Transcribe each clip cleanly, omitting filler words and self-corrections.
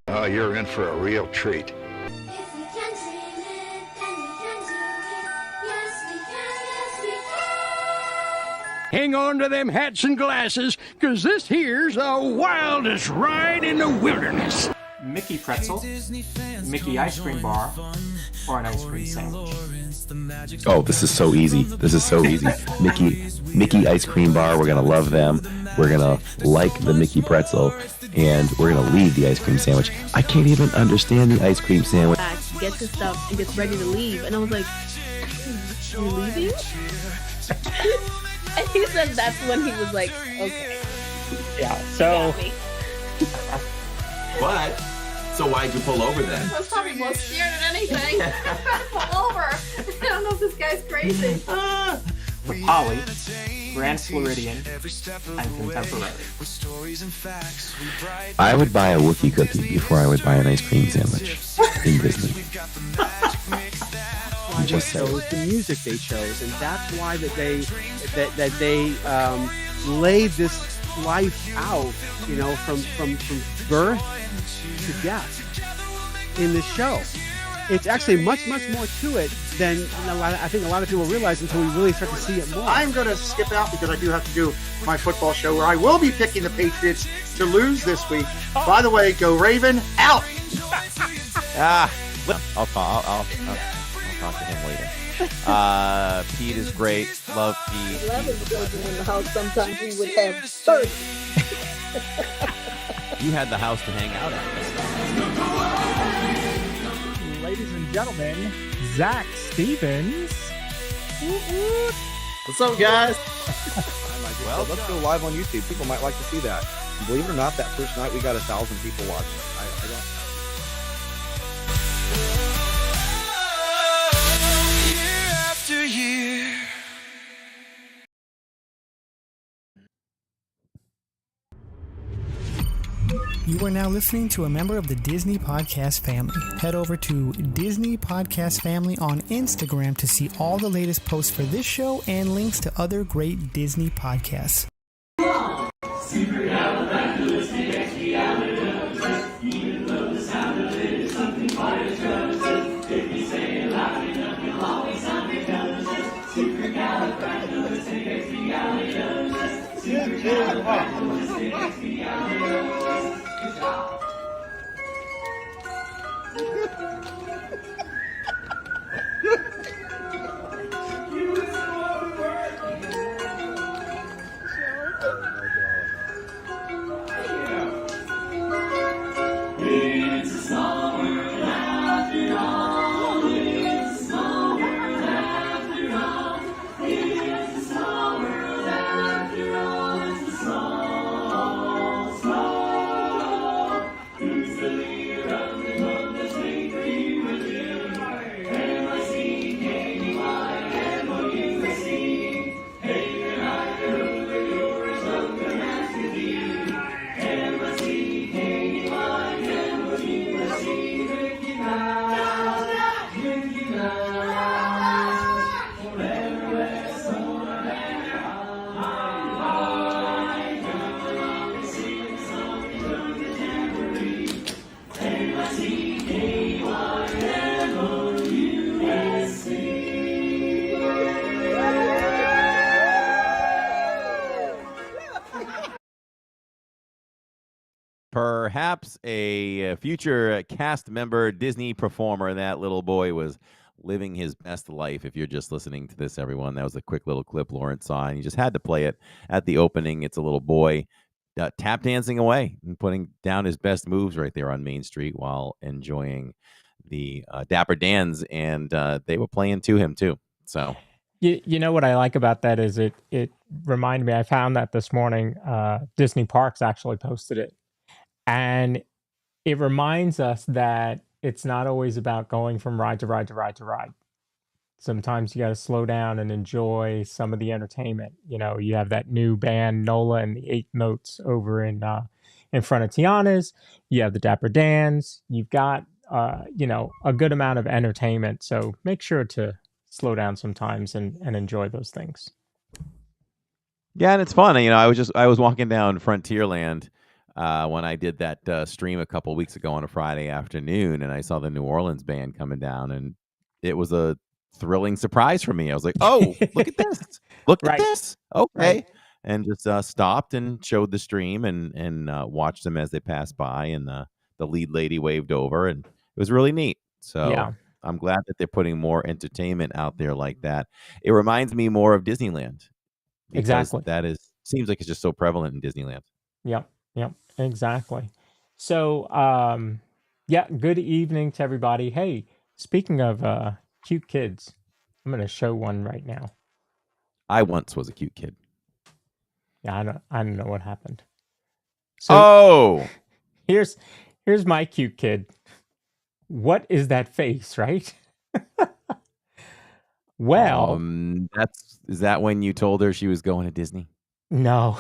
Oh, you're in for a real treat. Hang on to them hats and glasses, 'cause this here's the wildest ride in the wilderness. Mickey pretzel, Mickey ice cream bar, or an ice cream sandwich. Oh, this is so easy. This is so easy. Mickey ice cream bar. We're gonna love them. We're gonna like the Mickey pretzel, and we're gonna leave the ice cream sandwich. I can't even understand the ice cream sandwich. Gets his stuff and gets ready to leave, and I was like, "You leaving?" And he said that's when he was like, "Okay." Yeah. So. But. So why'd you pull over then? I was probably more scared than anything. Pull over. I don't know if this guy's crazy. The Poly, Grand Floridian, and Contemporary. I would buy a Wookiee cookie before I would buy an ice cream sandwich in Disney. I'm just saying. Chose the music they chose, and that's why that they laid this life out, you know, from birth to death in the show. It's actually much more to it than I think a lot of people realize until we really start to see it more. I'm going to skip out because I do have to do my football show where I will be picking the Patriots to lose this week. By the way, go Raven, out! I'll talk to him later. Pete is great. Love Pete. 11 children in the house. Sometimes we would have 30. You had the house to hang out at. Ladies and gentlemen, Zach Stevens. What's up, guys? Well, let's go live on YouTube. People might like to see that. Believe it or not, that first night we got 1,000 people watching. I don't. Year after year. You are now listening to a member of the Disney Podcast family. Head over to Disney Podcast Family on Instagram to see all the latest posts for this show and links to other great Disney podcasts. Even though the sound of it is something quite atrocious, if you say it loud enough, you'll always sound precocious. Supercalifragilisticexpialidocious. Supercalifragilisticexpialidocious. It's a small world after all. It's a small world after all. It's a small world after all. It's a small. Who's the leader of the club that's made for you and me? MICKEYMOUSE. Hey, and I know that yours of the master D. Perhaps a future cast member, Disney performer. That little boy was living his best life. If you're just listening to this, everyone, that was a quick little clip Lawrence saw, and he just had to play it at the opening. It's a little boy tap dancing away and putting down his best moves right there on Main Street while enjoying the Dapper Dans, and they were playing to him too. So you know what I like about that is it reminded me, I found that this morning, Disney Parks actually posted it. And it reminds us that it's not always about going from ride to ride to ride to ride. Sometimes you got to slow down and enjoy some of the entertainment. You know, you have that new band, Nola and the 8 Notes over in front of Tiana's. You have the Dapper Dans. You've got, you know, a good amount of entertainment. So make sure to slow down sometimes and enjoy those things. yeah, and it's fun. You know, I was walking down Frontierland when I did that stream a couple weeks ago on a Friday afternoon, and I saw the New Orleans band coming down, and it was a thrilling surprise for me. I was like, "Oh, look at this! Look at Right. this! Okay." Right. And just stopped and showed the stream and watched them as they passed by, and the lead lady waved over, and it was really neat. So Yeah. I'm glad that they're putting more entertainment out there like that. It reminds me more of Disneyland because Exactly. that seems like it's just so prevalent in Disneyland. Yep. Yep. Exactly. So, yeah, good evening to everybody. Hey, speaking of cute kids, I'm going to show one right now. I once was a cute kid. Yeah, I don't know what happened. So Oh, here's my cute kid. What is that face, right? Well, is that when you told her she was going to Disney? no.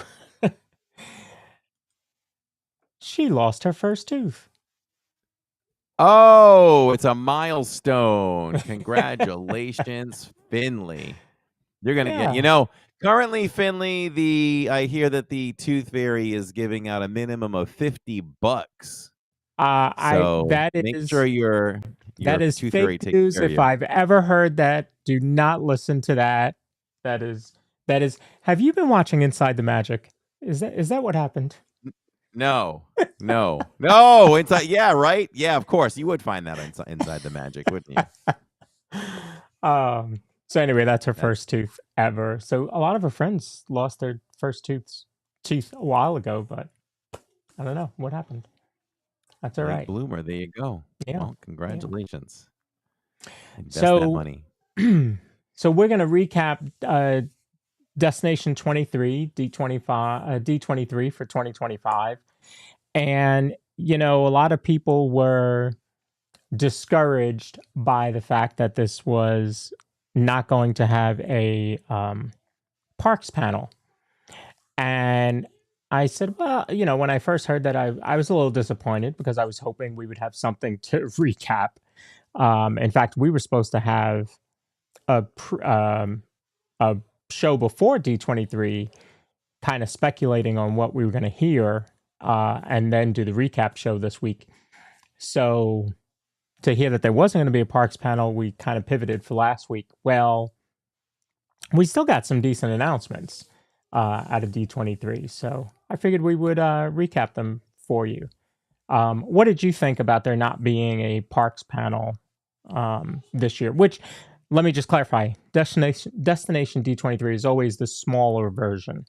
She lost her first tooth. Oh, it's a milestone. Congratulations, Finley. You're going to Yeah. currently, Finley, I hear that the Tooth Fairy is giving out a minimum of $50. So That make is sure your Tooth Fairy fake takes news. care of If you. I've ever heard that, do not listen to that. That is. Have you been watching Inside the Magic? Is that what happened? No. Inside, yeah, right? Yeah, of course. You would find that inside the Magic, wouldn't you? So anyway, that's her first tooth ever. So a lot of her friends lost their first teeth a while ago, but I don't know what happened. That's all Late right. bloomer. There you go. Yeah. Well, congratulations. Invest that So, money. so we're gonna recap Destination 23 D23 for 2025, and a lot of people were discouraged by the fact that this was not going to have a parks panel. And I said, well, when I first heard that, I was a little disappointed because I was hoping we would have something to recap. In fact, we were supposed to have a show before D23, kind of speculating on what we were going to hear, and then do the recap show this week. So to hear that there wasn't going to be a parks panel, we kind of pivoted for last week. Well, we still got some decent announcements out of D23, so I figured we would recap them for you. What did you think about there not being a parks panel this year? Which, let me just clarify, Destination D23 is always the smaller version.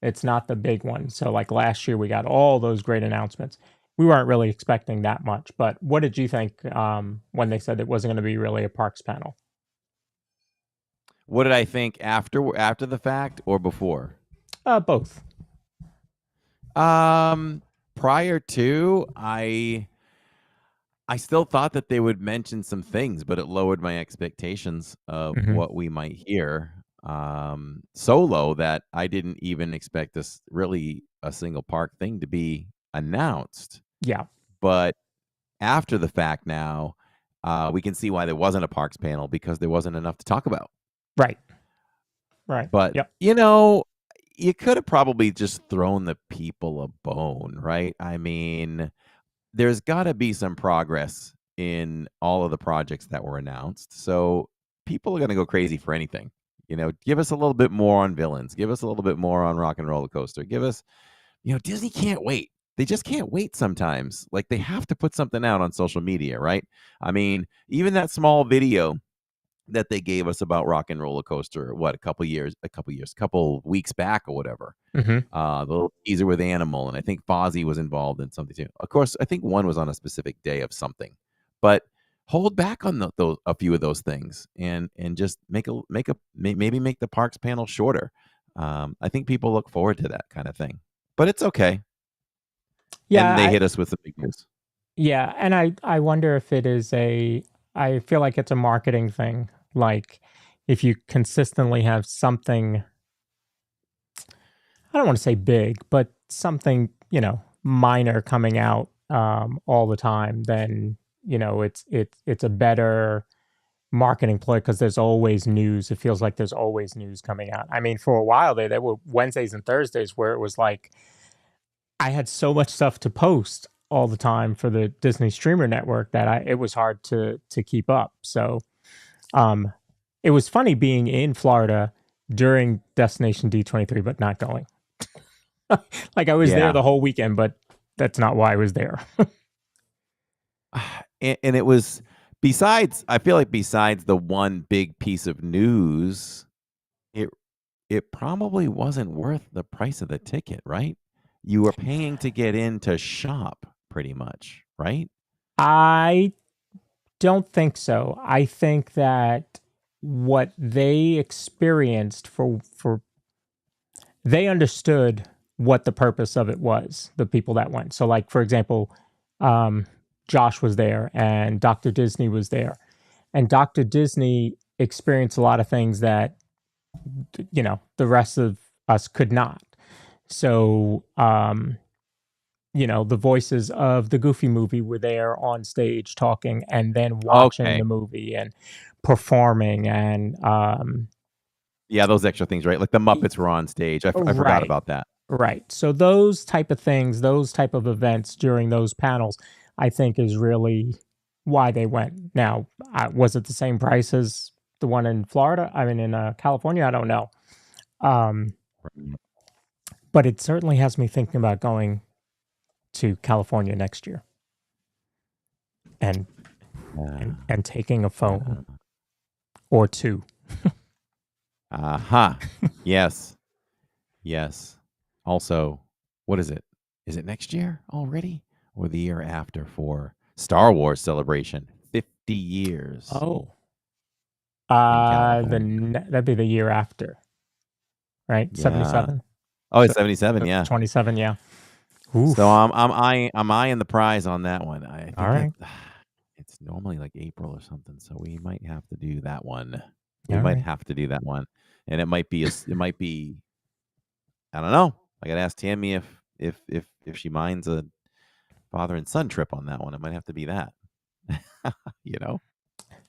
It's not the big one. So like last year, we got all those great announcements. We weren't really expecting that much, but what did you think when they said it wasn't going to be really a parks panel? What did I think after the fact or before? Both. Prior to, I still thought that they would mention some things, but it lowered my expectations of what we might hear. So low that I didn't even expect this really a single park thing to be announced. Yeah. But after the fact now, we can see why there wasn't a parks panel because there wasn't enough to talk about. Right. But, yep. You could have probably just thrown the people a bone, right? I mean, there's got to be some progress in all of the projects that were announced. So people are going to go crazy for anything. Give us a little bit more on villains. Give us a little bit more on Rock and Roller Coaster. Give us, Disney can't wait. They just can't wait sometimes. Like they have to put something out on social media, right? I mean, even that small video that they gave us about Rock and Roller Coaster, a couple weeks back or whatever. The little teaser with Animal, and I think Fozzie was involved in something too. Of course, I think one was on a specific day of something, but hold back on a few of those things and just maybe make the parks panel shorter. I think people look forward to that kind of thing, but it's okay. Yeah, and they hit us with the big news. Yeah, and I wonder if it is I feel like it's a marketing thing. Like if you consistently have something, I don't want to say big, but something, minor coming out all the time, then, it's a better marketing play because there's always news. It feels like there's always news coming out. I mean, for a while there were Wednesdays and Thursdays where it was like I had so much stuff to post all the time for the Disney streamer network that it was hard to keep up. So it was funny being in Florida during Destination D23, but not going. Like I was there the whole weekend, but that's not why I was there. And it was I feel like besides the one big piece of news, it probably wasn't worth the price of the ticket, right? You were paying to get in to shop pretty much, right? I don't think so. I think that what they experienced they understood what the purpose of it was, the people that went. So like, for example, Josh was there and Dr. Disney was there. And Dr. Disney experienced a lot of things that, the rest of us could not. So, the voices of the Goofy movie were there on stage talking and then watching the movie and performing and those extra things, right? Like the Muppets were on stage. I forgot about that. Right. So those type of things, those type of events during those panels, I think is really why they went. Now, was it the same price as the one in Florida? I mean, in California, I don't know. But it certainly has me thinking about going to California next year and taking a phone or two. Yes. Also, what is it? Is it next year already or the year after for Star Wars Celebration? 50 years. Oh. That'd be the year after. Right? Yeah. 77. Oh, it's 77, yeah. 27, yeah. Oof. So I'm eyeing the prize on that one. I think all right. It's normally like April or something, so we might have to do that one. Have to do that one, and it might be I don't know. I got to ask Tammy if she minds a father and son trip on that one. It might have to be that.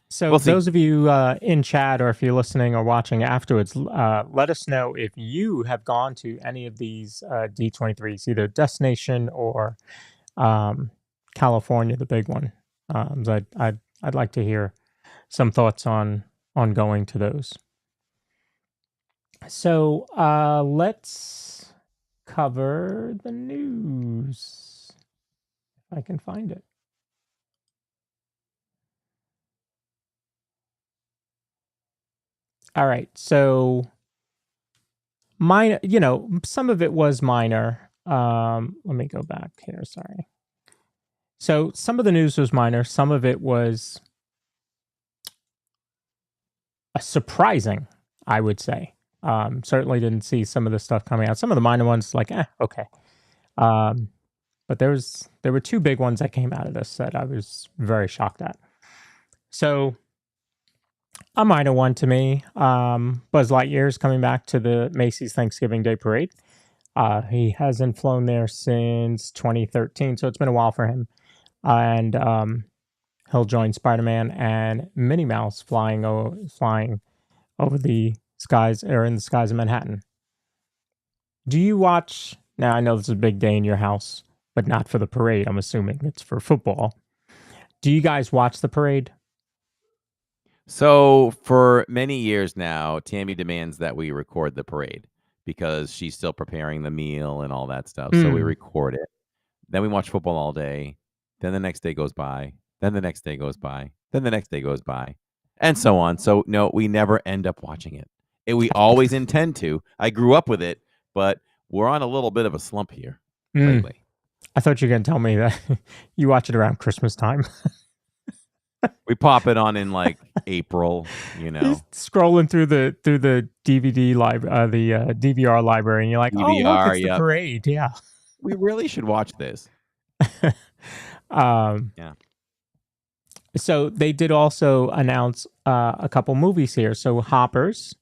So we'll those of you in chat, or if you're listening or watching afterwards, let us know if you have gone to any of these D23s, either Destination or California, the big one. I'd like to hear some thoughts on going to those. So let's cover the news, if I can find it. All right, so minor, some of it was minor. Let me go back here, sorry. So some of the news was minor, some of it was surprising, I would say. Certainly didn't see some of the stuff coming out. Some of the minor ones, like, okay. But there were two big ones that came out of this that I was very shocked at. So a minor one to me, Buzz Lightyear is coming back to the Macy's Thanksgiving Day Parade. He hasn't flown there since 2013, so it's been a while for him. And he'll join Spider-Man and Minnie Mouse flying over the skies, or in the skies of Manhattan. Do you watch? Now, I know this is a big day in your house, but not for the parade. I'm assuming it's for football. Do you guys watch the parade? So for many years now, Tammy demands that we record the parade because she's still preparing the meal and all that stuff. So we record it. Then we watch football all day. Then the next day goes by. Then the next day goes by. Then the next day goes by. And so on. So no, we never end up watching it. We always intend to. I grew up with it, but we're on a little bit of a slump here lately. I thought you were going to tell me that you watch it around Christmas time. We pop it on in like April, scrolling through the DVD library, the DVR library, and you're like, DVR, oh, look, it's the parade. Yeah, we really should watch this. Yeah. So they did also announce a couple movies here. So Hoppers,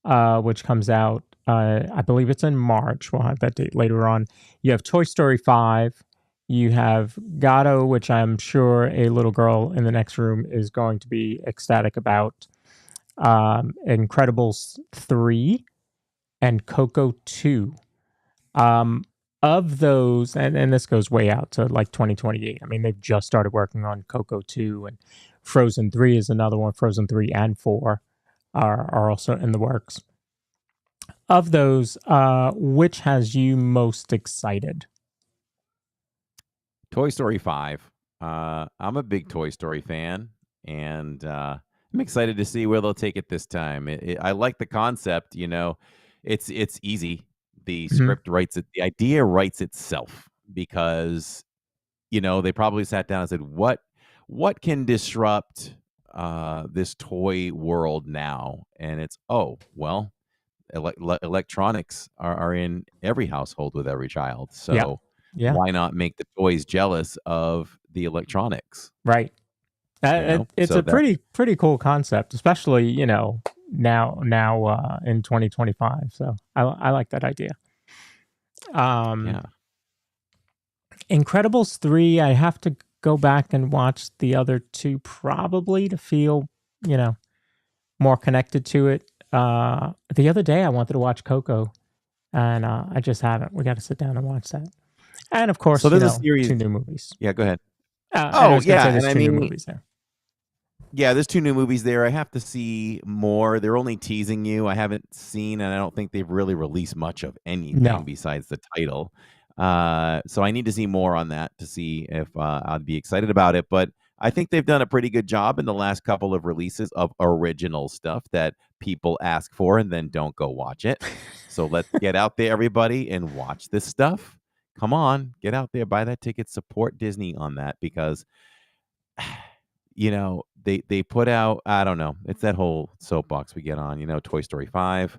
which comes out, I believe it's in March. We'll have that date later on. You have Toy Story 5. You have Gato, which I'm sure a little girl in the next room is going to be ecstatic about. Incredibles 3 and Coco 2. Of those, and this goes way out to like 2028. I mean, they've just started working on Coco 2, and Frozen 3 is another one. Frozen 3 and 4 are also in the works. Of those, which has you most excited? Toy Story 5. I'm a big Toy Story fan, and I'm excited to see where they'll take it this time. I like the concept. It's easy. The script writes it. The idea writes itself because they probably sat down and said, what can disrupt this toy world now? And it's electronics are in every household with every child. So Yeah. why not make the toys jealous of the electronics? Right. It's a pretty cool concept, especially now in 2025. So I like that idea. Incredibles 3, I have to go back and watch the other two probably to feel more connected to it. The other day I wanted to watch Coco, and I just haven't. We got to sit down and watch that. And of course, so there's a series. 2 new movies. Yeah, go ahead. There's 2 new movies there. Yeah, there's 2 new movies there. I have to see more. They're only teasing you. I haven't seen, and I don't think they've really released much of anything besides the title. So I need to see more on that to see if I'd be excited about it. But I think they've done a pretty good job in the last couple of releases of original stuff that people ask for and then don't go watch it. So let's get out there, everybody, and watch this stuff. Come on, get out there, buy that ticket, support Disney on that, because they put out, I don't know, it's that whole soapbox we get on, Toy Story 5.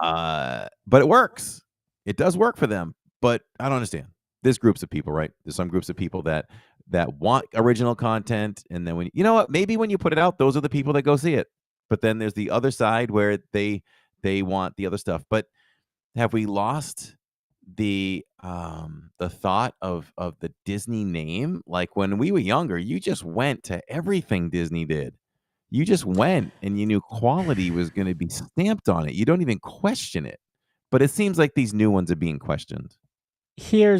But it works. It does work for them, but I don't understand. There's groups of people, right? There's some groups of people that want original content, and then maybe when you put it out, those are the people that go see it. But then there's the other side where they want the other stuff. But have we lost the thought of the Disney name? Like when we were younger, you just went to everything Disney did. You just went and you knew quality was going to be stamped on it. You don't even question it. But it seems like these new ones are being questioned. I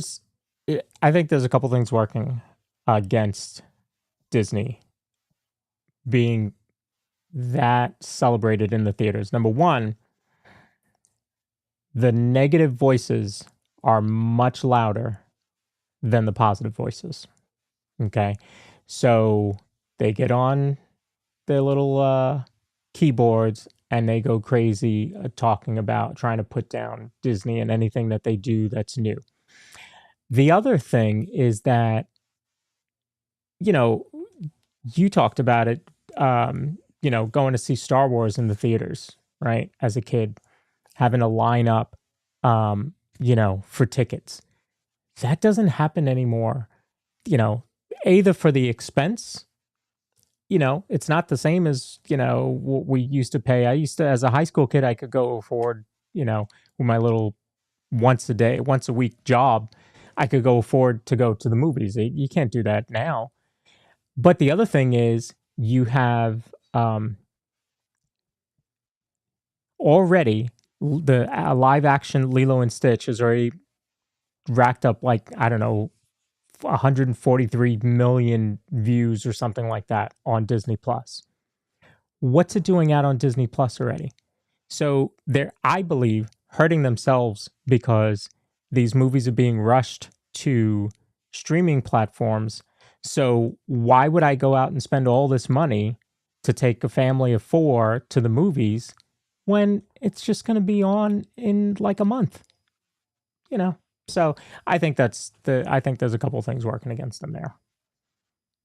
think there's a couple things working against Disney being that celebrated in the theaters. Number one, the negative voices are much louder than the positive voices. Okay. So they get on their little keyboards and they go crazy talking about trying to put down Disney and anything that they do that's new. The other thing is that, you talked about it, going to see Star Wars in the theaters, right? As a kid, having to line up, for tickets. That doesn't happen anymore, either for the expense. It's not the same as, what we used to pay. As a high school kid, I could go afford, with my little once a week job, I could go afford to go to the movies. You can't do that now. But the other thing is you have already the live action Lilo and Stitch has already racked up 143 million views or something like that on Disney Plus. What's it doing out on Disney Plus already? So they're, I believe, hurting themselves because these movies are being rushed to streaming platforms. So why would I go out and spend all this money to take a family of 4 to the movies when it's just going to be on in like a month? So I think there's a couple of things working against them there.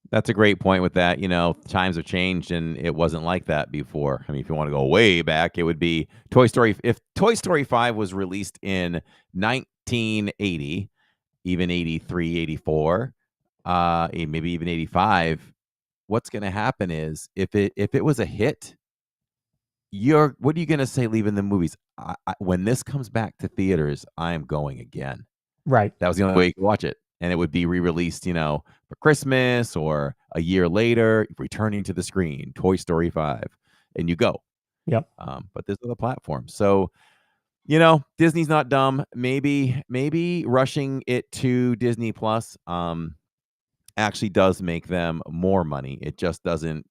That's a great point with that. Times have changed and it wasn't like that before. I mean, if you want to go way back, it would be Toy Story. If Toy Story 5 was released in 1980, even 83, 84, maybe even 85, what's going to happen is if it was a hit, what are you going to say leaving the movies? When this comes back to theaters, I am going again. Right. That was the only way you could watch it. And it would be re-released, for Christmas or a year later, returning to the screen, Toy Story 5, and you go. Yep. But there's other platforms. So Disney's not dumb. Maybe rushing it to Disney Plus actually does make them more money. It just doesn't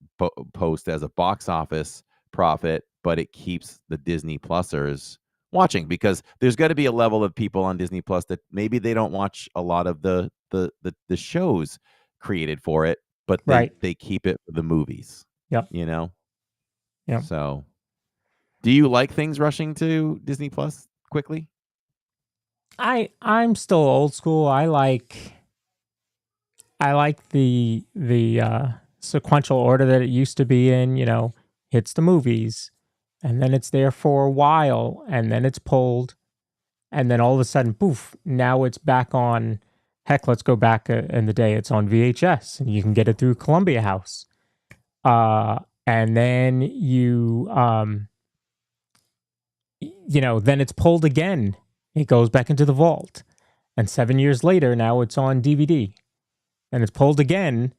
post as a box office profit, but it keeps the Disney Plusers watching, because there's got to be a level of people on Disney Plus that maybe they don't watch a lot of the shows created for it, but they keep it for the movies. Yep. Yep. So, do you like things rushing to Disney Plus quickly? I'm still old school. I like the sequential order that it used to be in. Hits the movies, and then it's there for a while, and then it's pulled, and then all of a sudden, poof! Now it's back on. Heck, let's go back in the day. It's on VHS, and you can get it through Columbia House. And then then it's pulled again. It goes back into the vault, and 7 years later, now it's on DVD. And it's pulled again.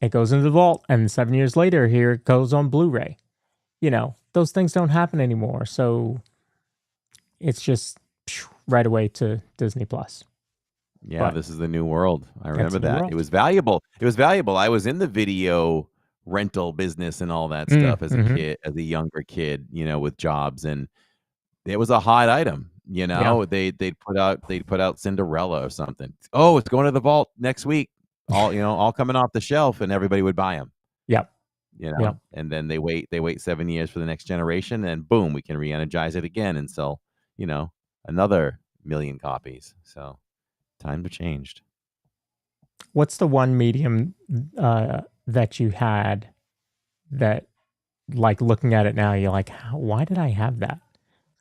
It goes into the vault, and 7 years later, here it goes on Blu-ray. Those things don't happen anymore. So it's just right away to Disney Plus. Yeah, But this is the new world. I it's remember a new that. world. It was valuable. I was in the video rental business and all that stuff as a Mhm. kid, as a younger kid, with jobs, and it was a hot item. Yeah. They'd put out Cinderella or something. Oh, it's going to the vault next week. All coming off the shelf, and everybody would buy them. Yep. Yep. And then they wait 7 years for the next generation, and boom, we can re-energize it again and sell, another million copies. So times have changed. What's the one medium that you had that, like, looking at it now, you're like, why did I have that?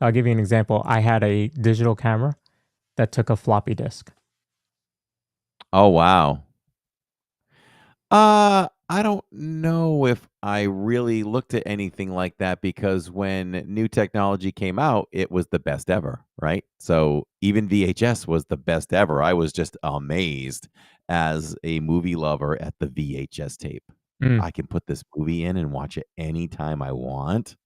I'll give you an example. I had a digital camera that took a floppy disk. Oh, wow. I don't know if I really looked at anything like that, because when new technology came out, it was the best ever, right? So even VHS was the best ever. I was just amazed as a movie lover at the VHS tape. Mm. I can put this movie in and watch it anytime I want.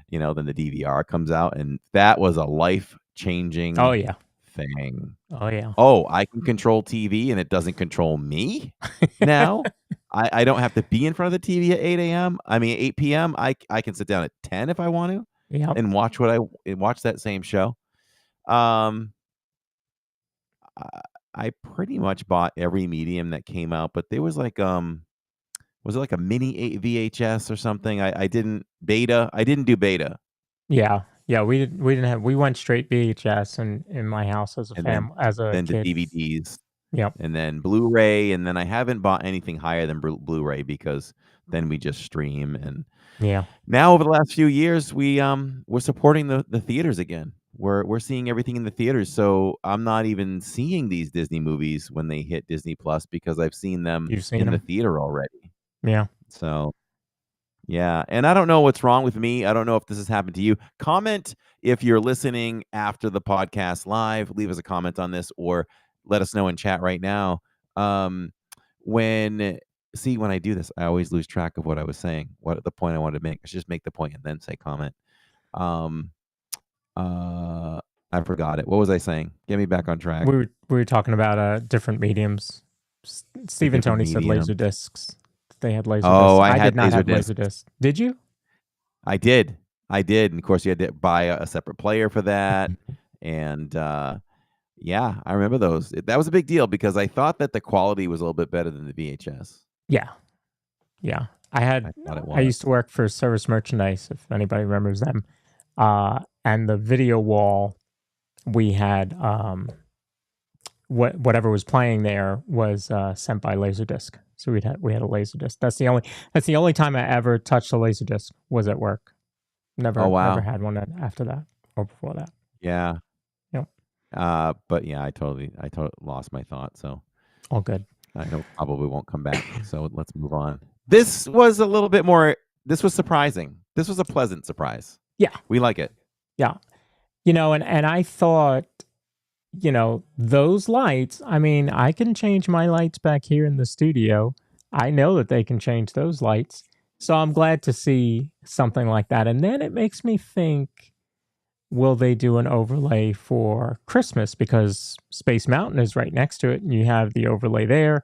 Then the DVR comes out, and that was a life-changing Oh, yeah. thing. Oh, yeah. Oh, I can control TV, and it doesn't control me now. I don't have to be in front of the TV at 8 p.m. I can sit down at 10 if I want to, Yep. and watch that same show. I pretty much bought every medium that came out, but there was was it like a mini VHS or something? I didn't do beta. Yeah. Yeah. We went straight VHS in my house as a And as a then to kid. DVDs. Yep. And then Blu-ray, and then I haven't bought anything higher than Blu-ray, because then we just stream. And Yeah. now over the last few years, we're supporting the theaters again. We're seeing everything in the theaters, so I'm not even seeing these Disney movies when they hit Disney Plus, because I've seen them You've seen in the them. theater already. Yeah. So yeah, and I don't know what's wrong with me. I don't know if this has happened to you. Comment if you're listening after the podcast live. Leave us a comment on this, or let us know in chat right now. When I do this, I always lose track of what I was saying, what the point I wanted to make. I should just make the point and then say comment. I forgot it. What was I saying? Get me back on track. We were talking about different mediums. Steve and Different Tony said medium. laser discs. They had laser Oh, discs. I had did not have Laserdisc. laser discs. Did you? I did. And of course, you had to buy a separate player for that. And yeah, I remember those. That was a big deal, because I thought that the quality was a little bit better than the VHS. Yeah. Yeah. I thought it I used to work for Service Merchandise, if anybody remembers them. And the video wall, we had whatever was playing there was sent by Laserdisc. So we had a Laserdisc. That's the only time I ever touched a Laserdisc was at work. Never wow. had one after that or before that. Yeah. Yep. But yeah, I totally lost my thought. So all good. I know probably won't come back. So let's move on. This was a little bit more. This was surprising. This was a pleasant surprise. Yeah. We like it. Yeah. And I thought, those lights, I can change my lights back here in the studio. I know that they can change those lights. So I'm glad to see something like that. And then it makes me think, will they do an overlay for Christmas? Because Space Mountain is right next to it, and you have the overlay there.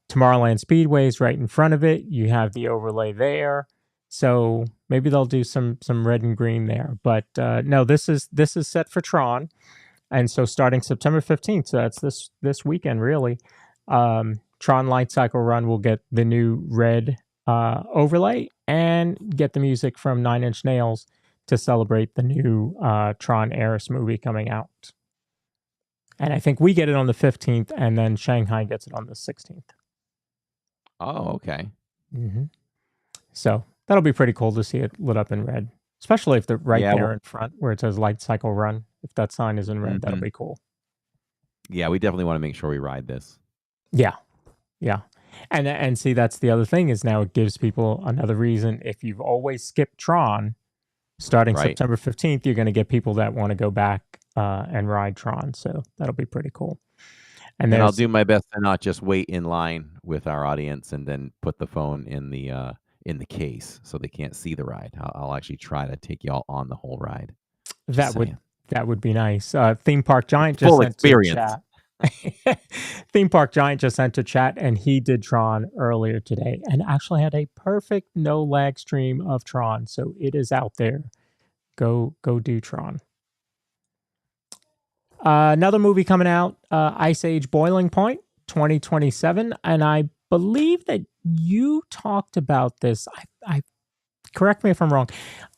Tomorrowland Speedway is right in front of it. You have the overlay there. So maybe they'll do some red and green there. But no, this is set for Tron. And so starting September 15th, so that's this weekend really, Tron Light Cycle Run will get the new red overlay and get the music from Nine Inch Nails to celebrate the new Tron Ares movie coming out. And I think we get it on the 15th, and then Shanghai gets it on the 16th. Oh, okay. Mm-hmm. So that'll be pretty cool to see it lit up in red, especially if they're right there in front where it says Light Cycle Run. If that sign is in red, that'll be cool. Yeah, we definitely want to make sure we ride this. Yeah. And see, that's the other thing is now it gives people another reason. If you've always skipped Tron, starting September 15th, you're going to get people that want to go back and ride Tron. So that'll be pretty cool. And I'll do my best to not just wait in line with our audience and then put the phone in the case so they can't see the ride. I'll actually try to take y'all on the whole ride. That would be nice. Theme Park Giant just Full sent experience. to chat. Theme Park Giant just sent to chat, and he did Tron earlier today, and actually had a perfect no lag stream of Tron. So it is out there. Go do Tron. Another movie coming out, Ice Age Boiling Point 2027, and I believe that you talked about this. I correct me if I'm wrong.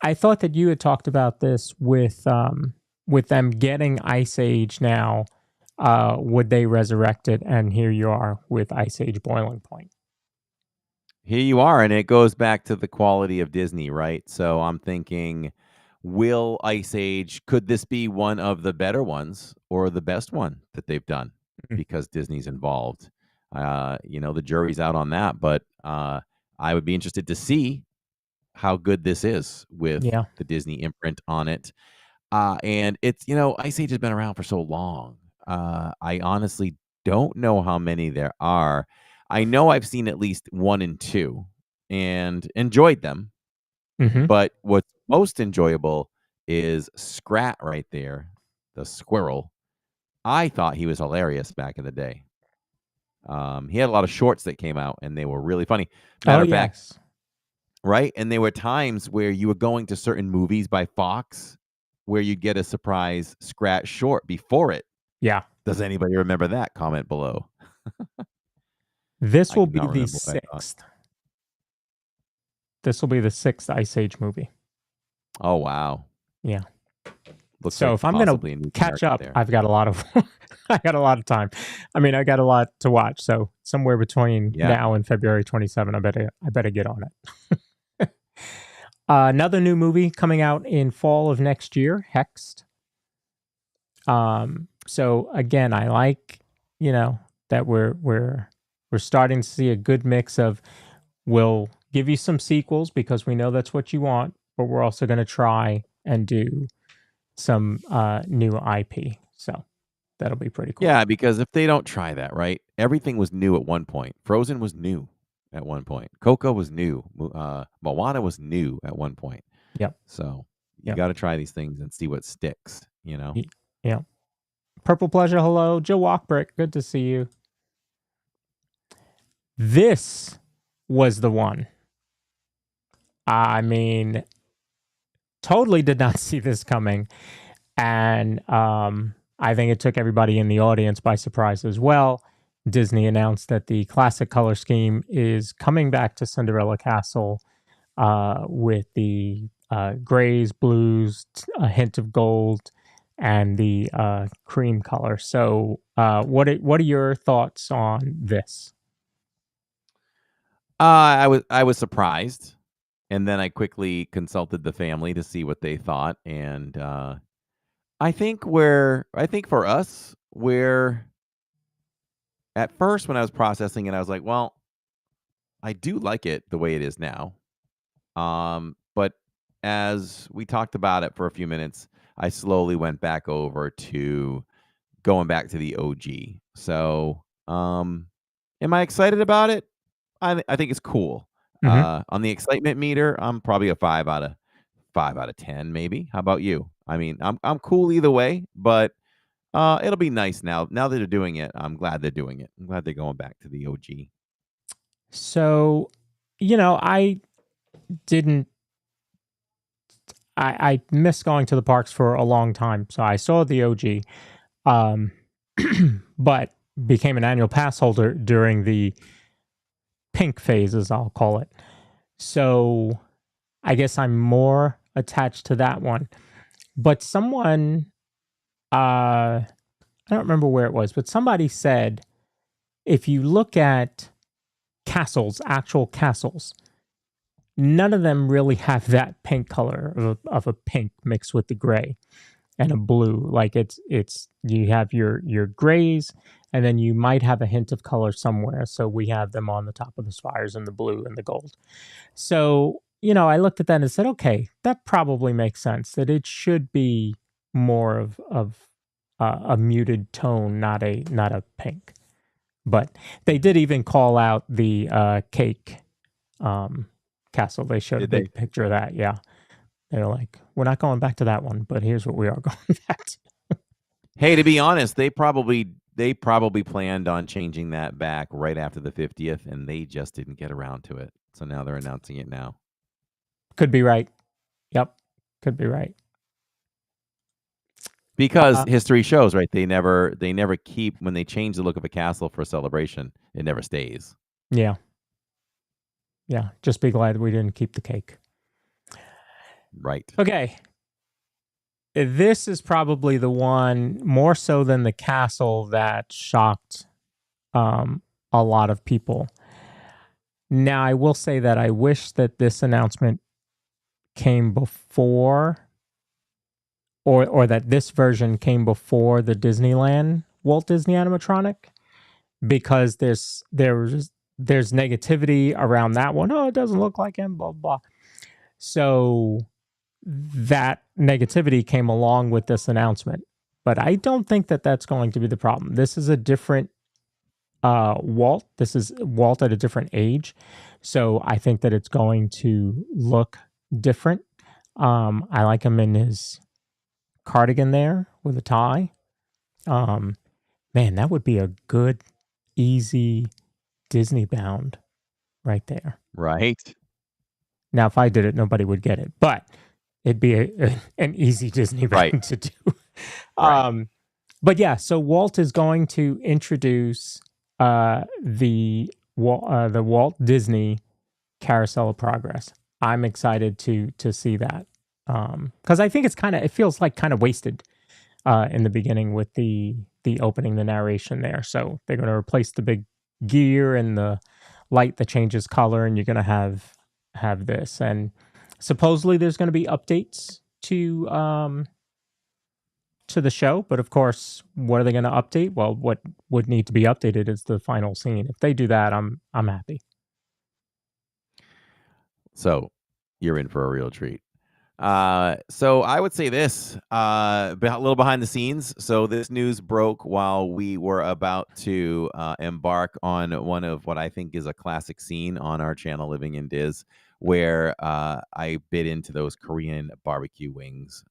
I thought that you had talked about this with them getting Ice Age now. Would they resurrect it? And here you are with Ice Age Boiling Point. Here you are, and it goes back to the quality of Disney, right? So I'm thinking, will Ice Age, could this be one of the better ones or the best one that they've done because Disney's involved? The jury's out on that, but I would be interested to see how good this is with the Disney imprint on it. And it's, Ice Age has been around for so long. I honestly don't know how many there are. I know I've seen at least 1 and 2 and enjoyed them. But what's most enjoyable is Scrat right there, the squirrel. I thought he was hilarious back in the day. He had a lot of shorts that came out, and they were really funny. Matter of fact, right? And there were times where you were going to certain movies by Fox where you'd get a surprise Scrat short before it. Yeah. Does anybody remember that? Comment below. This will be the 6th. This will be the 6th Ice Age movie. Oh, wow. Yeah. Looks so like if I'm going to catch up, I've got a lot of I got a lot of time. I mean, I got a lot to watch. So somewhere between now and February 27, I better get on it. Another new movie coming out in fall of next year, Hexed. So again, I like, that we're starting to see a good mix of, we'll give you some sequels because we know that's what you want, but we're also going to try and do some new IP. So that'll be pretty cool. Yeah, because if they don't try that, right? Everything was new at one point. Frozen was new at one point. Coco was new. Moana was new at one point. Yep. So you got to try these things and see what sticks, Yeah. Purple Pleasure, hello. Joe Walkbrick, good to see you. This was the one. I mean, totally did not see this coming. And I think it took everybody in the audience by surprise as well. Disney announced that the classic color scheme is coming back to Cinderella Castle with the grays, blues, a hint of gold, and the cream color. So what are your thoughts on this? I was surprised, and then I quickly consulted the family to see what they thought, and I think for us, we're at first when I was processing it, I was like, well, I do like it the way it is now, but as we talked about it for a few minutes, I slowly went back over to going back to the OG. So, am I excited about it? I think it's cool. On the excitement meter, I'm probably a 5 out of 5 out of 10, maybe. How about you? I mean, I'm cool either way, but it'll be nice now. Now that they're doing it, I'm glad they're doing it. I'm glad they're going back to the OG. So, I didn't. I missed going to the parks for a long time, so I saw the OG, but became an annual pass holder during the pink phase, as I'll call it. So I guess I'm more attached to that one. But someone, I don't remember where it was, but somebody said if you look at castles, actual castles, none of them really have that pink color of a pink mixed with the gray and a blue. Like it's you have your grays, and then you might have a hint of color somewhere. So we have them on the top of the spires in the blue and the gold. So, I looked at that and said, okay, that probably makes sense, that it should be more of a muted tone, not a pink. But they did even call out the cake castle. They showed a big picture of that. Yeah. They're like, we're not going back to that one, but here's what we are going back to. Hey, to be honest, they probably planned on changing that back right after the 50th, and they just didn't get around to it. So now they're announcing it now. Could be right. Yep. Could be right. Because history shows, right? They never keep, when they change the look of a castle for a celebration, it never stays. Yeah. Yeah. Just be glad we didn't keep the cake. Right. Okay. This is probably the one, more so than the castle, that shocked a lot of people. Now, I will say that I wish that this announcement came before, or that this version came before the Disneyland Walt Disney animatronic, because there's negativity around that one. Oh, it doesn't look like him, blah, blah. So that negativity came along with this announcement. But I don't think that that's going to be the problem. This is a different Walt. This is Walt at a different age. So I think that it's going to look different. I like him in his cardigan there with a tie. Man, that would be a good, easy Disney bound right there. Right. Now, if I did it, nobody would get it, but it'd be an easy Disney bound to do. Right. But yeah, so Walt is going to introduce the Walt Disney Carousel of Progress. I'm excited to see that, because I think it feels like kind of wasted in the beginning with the opening, the narration there. So they're going to replace the big gear and the light that changes color, and you're going to have this. And supposedly there's going to be updates to the show, but of course, what are they going to update? Well, what would need to be updated is the final scene. If they do that, I'm happy. So you're in for a real treat. So I would say this, a little behind the scenes. So this news broke while we were about to embark on one of what I think is a classic scene on our channel, Living in Diz, where I bit into those Korean barbecue wings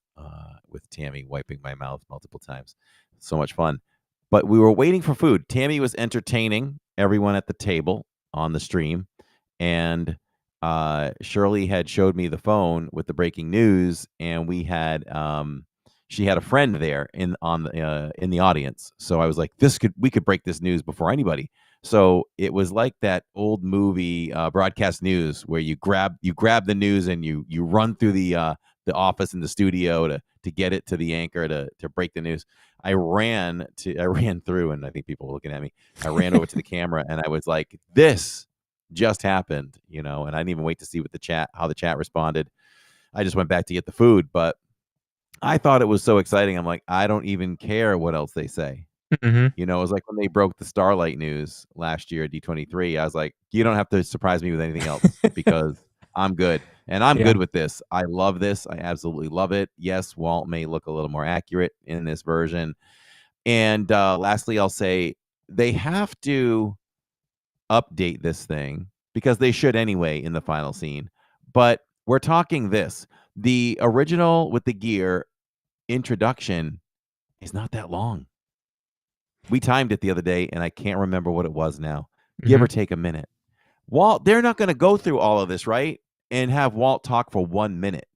with Tammy wiping my mouth multiple times. So much fun. But we were waiting for food. Tammy was entertaining everyone at the table on the stream, and Shirley had showed me the phone with the breaking news, and we had she had a friend there in the audience. So I was like, we could break this news before anybody. So it was like that old movie, Broadcast News, where you grab the news and you run through the office in the studio to get it to the anchor to break the news. I ran through, and I think people were looking at me. I ran over to the camera, and I was like, this just happened, and I didn't even wait to see how the chat responded. I just went back to get the food, but I thought it was so exciting. I'm like, I don't even care what else they say. Mm-hmm. It was like when they broke the Starlight news last year at D23. I was like, you don't have to surprise me with anything else because I'm good. And I'm good with this. I love this. I absolutely love it. Yes, Walt may look a little more accurate in this version. And lastly, I'll say they have to update this thing because they should anyway in the final scene. But we're talking this the original with the gear introduction is not that long. We timed it the other day, and I can't remember what it was now. Give or take a minute. Walt, they're not going to go through all of this, right? And have Walt talk for 1 minute.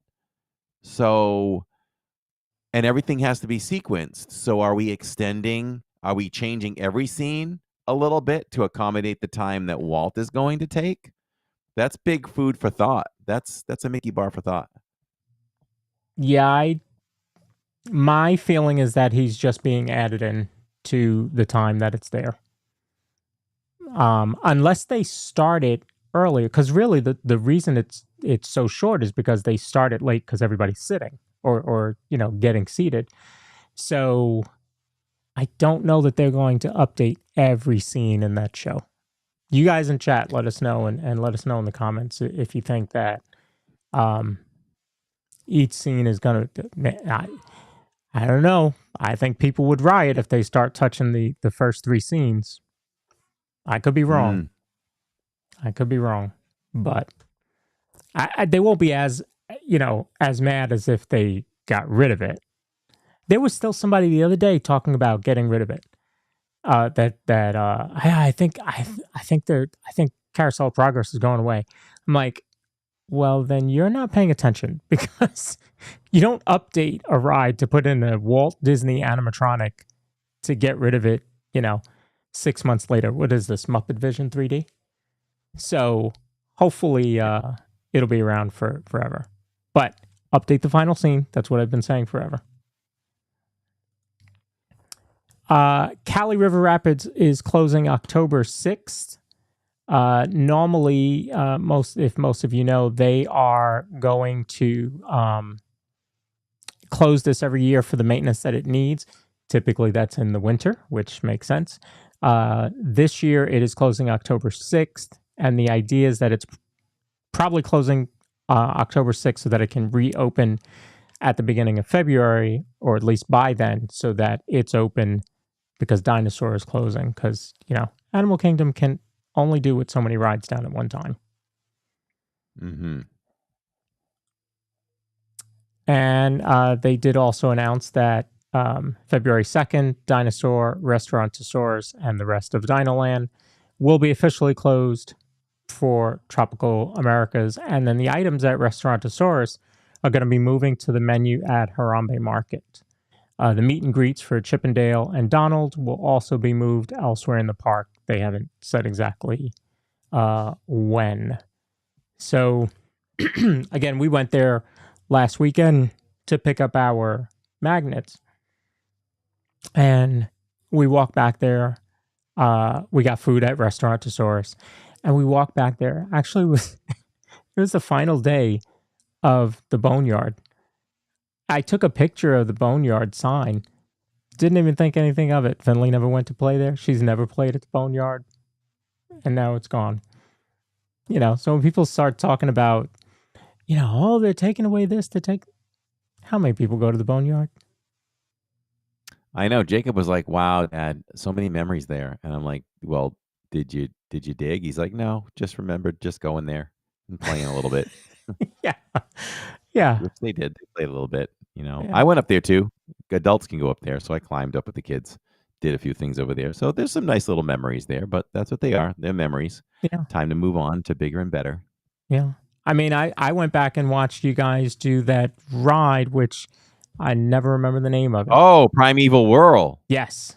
So, and everything has to be sequenced. So are we changing every scene a little bit to accommodate the time that Walt is going to take? That's big food for thought. That's a Mickey bar for thought. Yeah, my feeling is that he's just being added in to the time that it's there. Unless they start it earlier, because really the reason it's so short is because they start it late because everybody's sitting or getting seated. So I don't know that they're going to update every scene in that show. You guys in chat, let us know and let us know in the comments if you think that each scene is going to. I don't know. I think people would riot if they start touching the first 3 scenes. I could be wrong. I could be wrong, but they won't be as mad as if they got rid of it. There was still somebody the other day talking about getting rid of it. I think Carousel of Progress is going away. I'm like, well, then you're not paying attention, because you don't update a ride to put in a Walt Disney animatronic to get rid of it, 6 months later. What is this, Muppet Vision 3D? So hopefully it'll be around for forever. But update the final scene. That's what I've been saying forever. Cali River Rapids is closing October 6th. Normally, most of you know, they are going to close this every year for the maintenance that it needs. Typically, that's in the winter, which makes sense. This year, it is closing October 6th, and the idea is that it's probably closing October 6th so that it can reopen at the beginning of February, or at least by then, so that it's open because Dinosaur is closing. Because, Animal Kingdom can only do with so many rides down at one time. And they did also announce that February 2nd, Dinosaur, Restaurantosaurus, and the rest of Dinoland will be officially closed for Tropical Americas. And then the items at Restaurantosaurus are going to be moving to the menu at Harambe Market. The meet and greets for Chippendale and Donald will also be moved elsewhere in the park. They haven't said exactly when. So, again, we went there last weekend to pick up our magnets. And we walked back there. We got food at Restaurantosaurus. And we walked back there. Actually, it was the final day of the Boneyard. I took a picture of the Boneyard sign. Didn't even think anything of it. Finley never went to play there. She's never played at the Boneyard. And now it's gone. So when people start talking about, they're taking away this to take. How many people go to the Boneyard? I know. Jacob was like, wow, Dad, so many memories there. And I'm like, well, did you dig? He's like, no, just remembered just going there and playing a little bit. Yeah. Which they did. They played a little bit. I went up there too. Adults can go up there. So I climbed up with the kids, did a few things over there. So there's some nice little memories there, but that's what they are. They're memories. Yeah. Time to move on to bigger and better. Yeah. I mean, I went back and watched you guys do that ride, which I never remember the name of it. Oh, Primeval Whirl. Yes.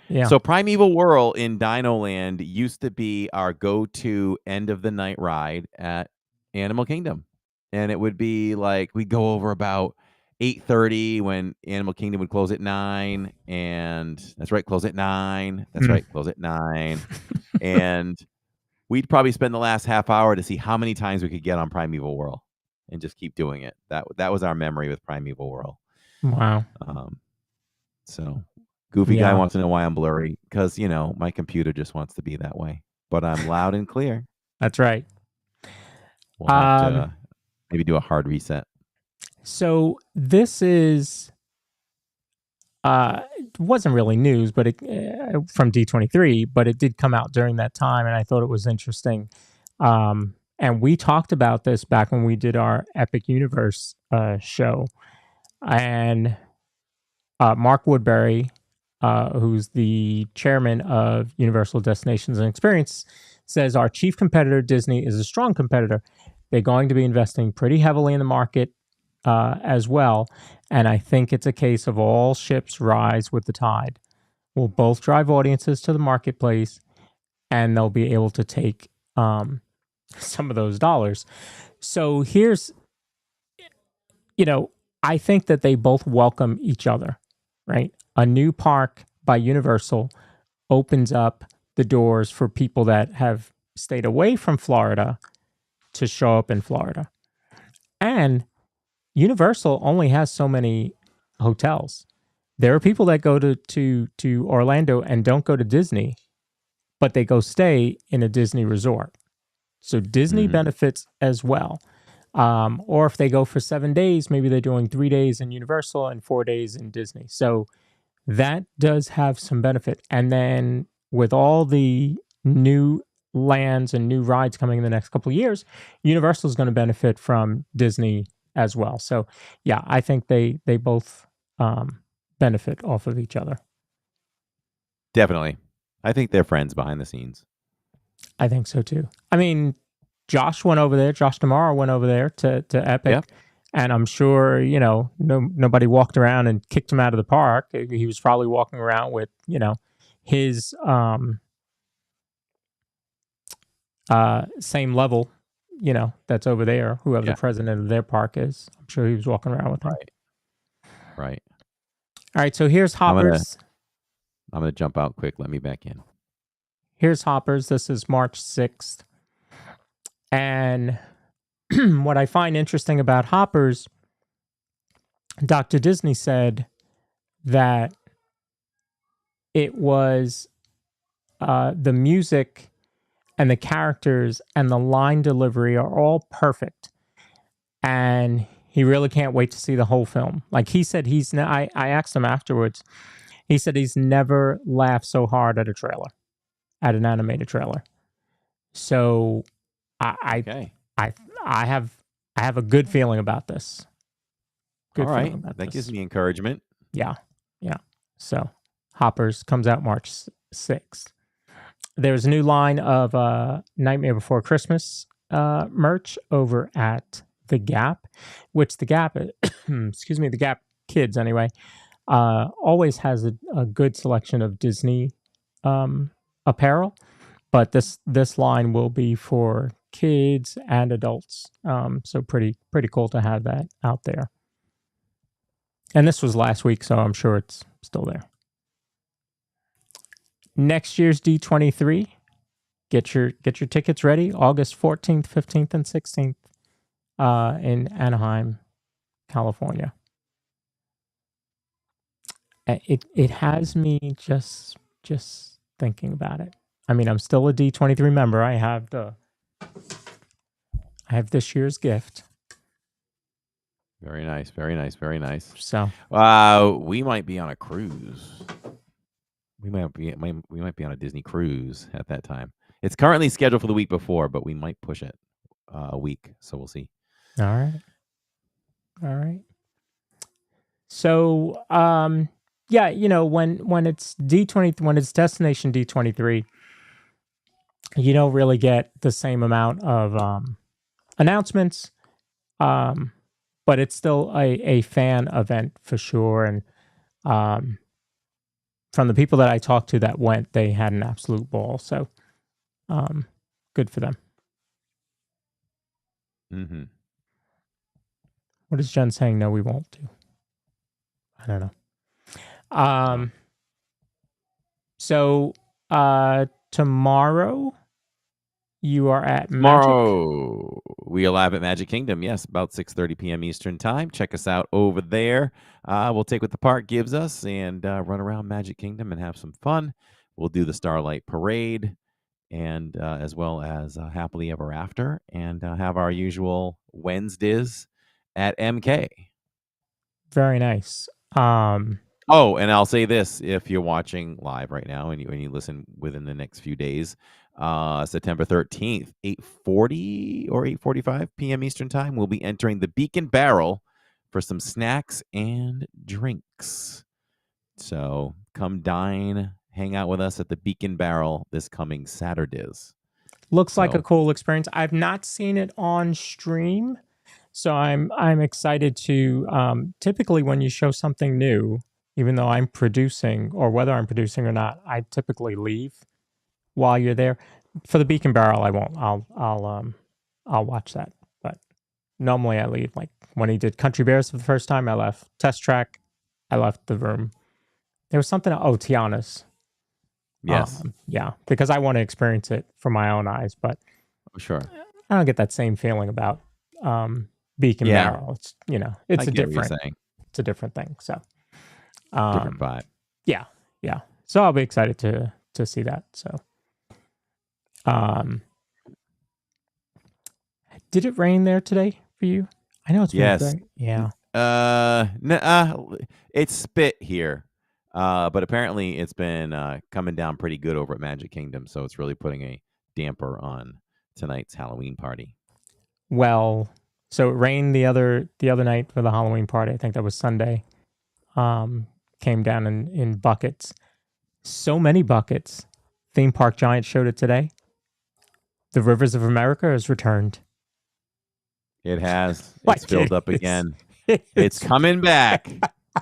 Yeah. So Primeval Whirl in Dinoland used to be our go-to end of the night ride at Animal Kingdom. And it would be like, we'd go over about 8:30 when Animal Kingdom would close at 9. And that's right, close at 9. That's right, close at 9. And we'd probably spend the last half hour to see how many times we could get on Primeval Whirl and just keep doing it. That was our memory with Primeval Whirl. Wow. So Goofy Guy wants to know why I'm blurry, because, my computer just wants to be that way. But I'm loud and clear. That's right. We'll have to maybe do a hard reset. So this is, it wasn't really news, but from D23, but it did come out during that time, and I thought it was interesting. And we talked about this back when we did our Epic Universe show. And Mark Woodbury, who's the chairman of Universal Destinations and Experience, says our chief competitor, Disney, is a strong competitor. They're going to be investing pretty heavily in the market as well. And I think it's a case of all ships rise with the tide. We'll both drive audiences to the marketplace, and they'll be able to take some of those dollars. So here's, I think that they both welcome each other, right? A new park by Universal opens up the doors for people that have stayed away from Florida to show up in Florida. And Universal only has so many hotels. There are people that go to Orlando and don't go to Disney, but they go stay in a Disney resort. So Disney benefits as well. Or if they go for 7 days, maybe they're doing 3 days in Universal and 4 days in Disney. So that does have some benefit. And then with all the new lands and new rides coming in the next couple of years, Universal is going to benefit from Disney as well. So yeah, I think they both benefit off of each other. Definitely. I think they're friends behind the scenes. I think so too. I mean, Josh Tomorrow went over there to Epic. Yep. And I'm sure, nobody walked around and kicked him out of the park. He was probably walking around with, his same level, that's over there, whoever the president of their park is. I'm sure he was walking around with him. Right. All right, so here's Hoppers. I'm going to jump out quick. Let me back in. Here's Hoppers. This is March 6th. And what I find interesting about Hoppers, Dr. Disney said that it was the music and the characters and the line delivery are all perfect. And he really can't wait to see the whole film. Like he said, I asked him afterwards, he said he's never laughed so hard at a trailer, at an animated trailer. So I have a good feeling about this. All right. That gives me encouragement. Yeah. So Hoppers comes out March 6th. There's a new line of Nightmare Before Christmas merch over at The Gap, which The Gap, the Gap Kids anyway, always has a good selection of Disney apparel. But this line will be for kids and adults. So pretty cool to have that out there. And this was last week, so I'm sure it's still there. Next year's D23, get your tickets ready. August 14th, 15th, and 16th in Anaheim, California. It has me just thinking about it. I mean, I'm still a D23 member. I have this year's gift. Very nice, very nice, very nice. So, we might be on a cruise. We might be on a Disney cruise at that time. It's currently scheduled for the week before, but we might push it a week. So we'll see. All right. So, when it's D20, when it's Destination D23, you don't really get the same amount of announcements, but it's still a fan event for sure. And from the people that I talked to that went, they had an absolute ball. So good for them. Mm-hmm. What is Jen saying? No, we won't do. I don't know. So tomorrow you are at Tomorrow we are live at Magic Kingdom. Yes, about 6:30 p.m. Eastern time. Check us out over there. We'll take what the park gives us and run around Magic Kingdom and have some fun. We'll do the Starlight Parade and as well as Happily Ever After and have our usual Wednesdays at MK. Very nice. Oh, and I'll say this: if you're watching live right now and you listen within the next few days, September 13th, 8:40 or 8:45 p.m. Eastern Time. We'll be entering the Beacon Barrel for some snacks and drinks. So come dine, hang out with us at the Beacon Barrel this coming Saturdays. Looks like a cool experience. I've not seen it on stream, so I'm excited to. Typically, when you show something new, even though I'm producing or whether I'm producing or not, I typically leave while you're there. For the Beacon Barrel, I won't. I'll watch that. But normally, I leave. Like when he did Country Bears for the first time, I left. Test Track, I left the room. There was something. Oh, Tiana's. Yes. Yeah, because I want to experience it from my own eyes, but sure, I don't get that same feeling about Beacon Barrel. It's it's I get what you're saying. It's a different thing. So Different vibe. Yeah. So I'll be excited to see that. So, did it rain there today for you? I know it's been great. Yeah. It's spit here. But apparently it's been coming down pretty good over at Magic Kingdom, so it's really putting a damper on tonight's Halloween party. Well, so it rained the other night for the Halloween party. I think that was Sunday. Came down in buckets. So many buckets. Theme Park Giant showed it today. The Rivers of America has returned. It has. It's filled up again. It's coming back.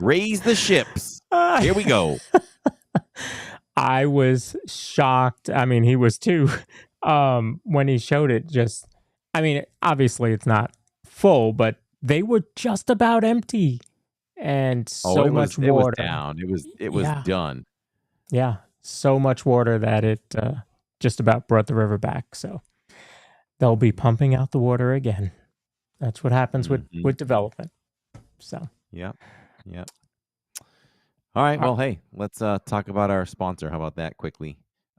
Raise the ships. Here we go. I was shocked. I mean, he was too. When he showed it, obviously it's not full, but they were just about empty, and so much water. It was down. It was done. Yeah, so much water that it just about brought the river back. So they'll be pumping out the water again. That's what happens with development. So Yep. All right. Well, hey, let's talk about our sponsor. How about that quickly?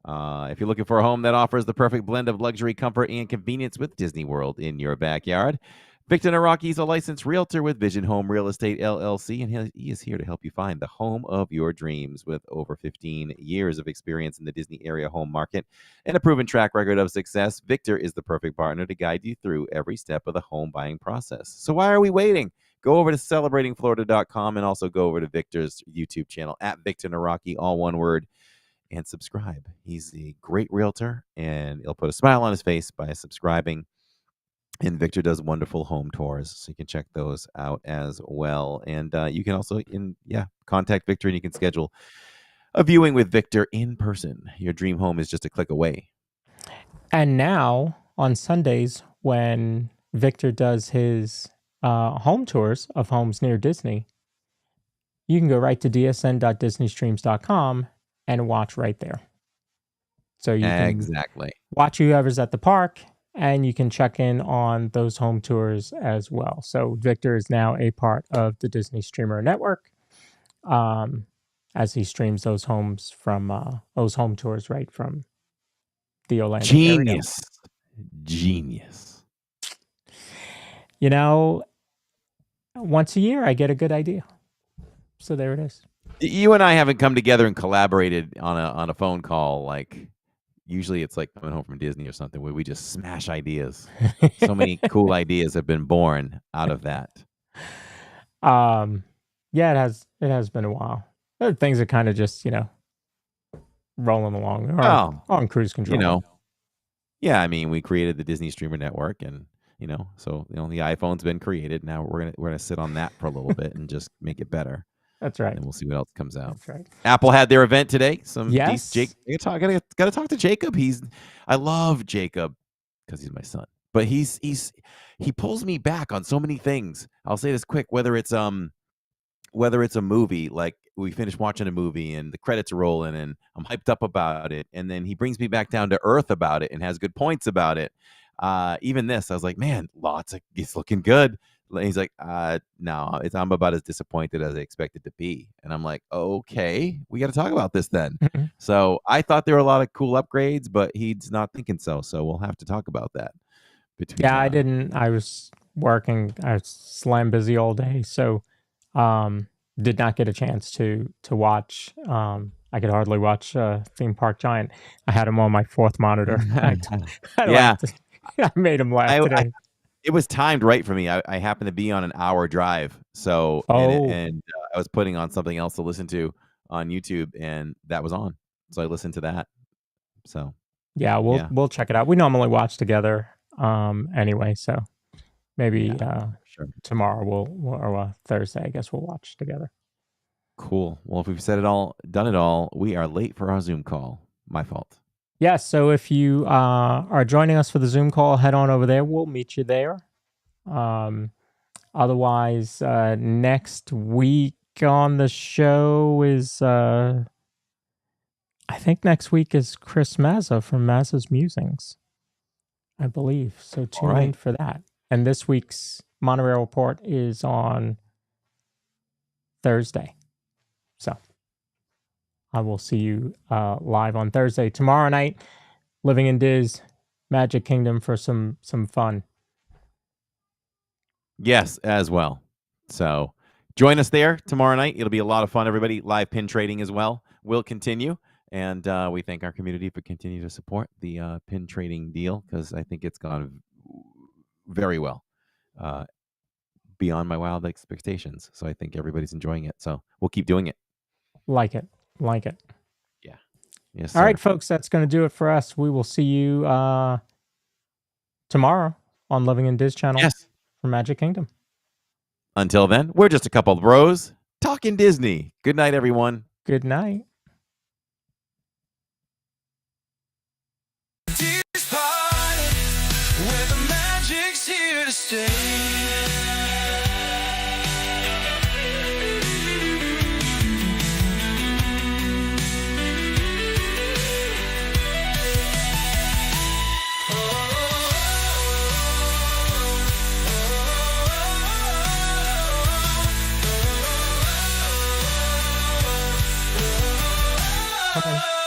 If you're looking for a home that offers the perfect blend of luxury, comfort, and convenience with Disney World in your backyard, Victor Naraki is a licensed realtor with Vision Home Real Estate LLC, and he is here to help you find the home of your dreams. With over 15 years of experience in the Disney area home market and a proven track record of success, Victor is the perfect partner to guide you through every step of the home buying process. So why are we waiting? Go over to celebratingflorida.com and also go over to Victor's YouTube channel at Victor Naraki, all one word, and subscribe. He's a great realtor, and he'll put a smile on his face by subscribing. And Victor does wonderful home tours, so you can check those out as well. And you can also contact Victor, and you can schedule a viewing with Victor in person. Your dream home is just a click away. And now on Sundays, when Victor does his home tours of homes near Disney, you can go right to dsn.disneystreams.com and watch right there. So you can watch whoever's at the park, and you can check in on those home tours as well. So Victor is now a part of the Disney Streamer Network, as he streams those homes from those home tours right from the Orlando area. Genius. Once a year, I get a good idea. So there it is. You and I haven't come together and collaborated on a phone call. Like usually it's like coming home from Disney or something where we just smash ideas. So many cool ideas have been born out of that. Yeah, it has been a while. Other things are kind of just, rolling along on cruise control. Yeah, I mean, we created the Disney Streamer Network, and so the iPhone's been created. Now we're gonna sit on that for a little bit and just make it better. That's right. And we'll see what else comes out. That's right. Apple had their event today. Yes. Gotta talk to Jacob. I love Jacob because he's my son. But he pulls me back on so many things. I'll say this quick, whether it's a movie, like we finish watching a movie and the credits are rolling and I'm hyped up about it, and then he brings me back down to earth about it and has good points about it. Even this, I was like, man, it's looking good. And he's like, no, I'm about as disappointed as I expected to be. And I'm like, okay, we got to talk about this then. So I thought there were a lot of cool upgrades, but he's not thinking so. So we'll have to talk about that. I didn't. I was working. I was slam busy all day. So did not get a chance to watch I could hardly watch Theme Park Giant. I had him on my fourth monitor. Yeah. I made him laugh today. It was timed right for me. I happened to be on an hour drive, so and I was putting on something else to listen to on YouTube, and that was on, so I listened to that. So yeah, we'll check it out. We normally watch together, anyway. So maybe tomorrow or Thursday, I guess we'll watch together. Cool. Well, if we've said it all, done it all, we are late for our Zoom call. My fault. Yeah, so if you are joining us for the Zoom call, head on over there. We'll meet you there. Otherwise, next week on the show is, I think next week is Chris Mazza from Mazza's Musings, I believe. So tune in for that. And this week's Monorail Report is on Thursday. So I will see you live on Thursday. Tomorrow night, Living in Diz, Magic Kingdom for some fun. Yes, as well. So join us there tomorrow night. It'll be a lot of fun, everybody. Live pin trading as well will continue. And we thank our community for continuing to support the pin trading deal, because I think it's gone very well, beyond my wild expectations. So I think everybody's enjoying it. So we'll keep doing it. Like it. Yeah. Yes. All right, folks, that's going to do it for us. We will see you tomorrow on Living in Diz channel for Magic Kingdom. Until then, we're just a couple of bros talking Disney. Good night, everyone. Good night. DIZPod, where the magic's here to stay. Come on.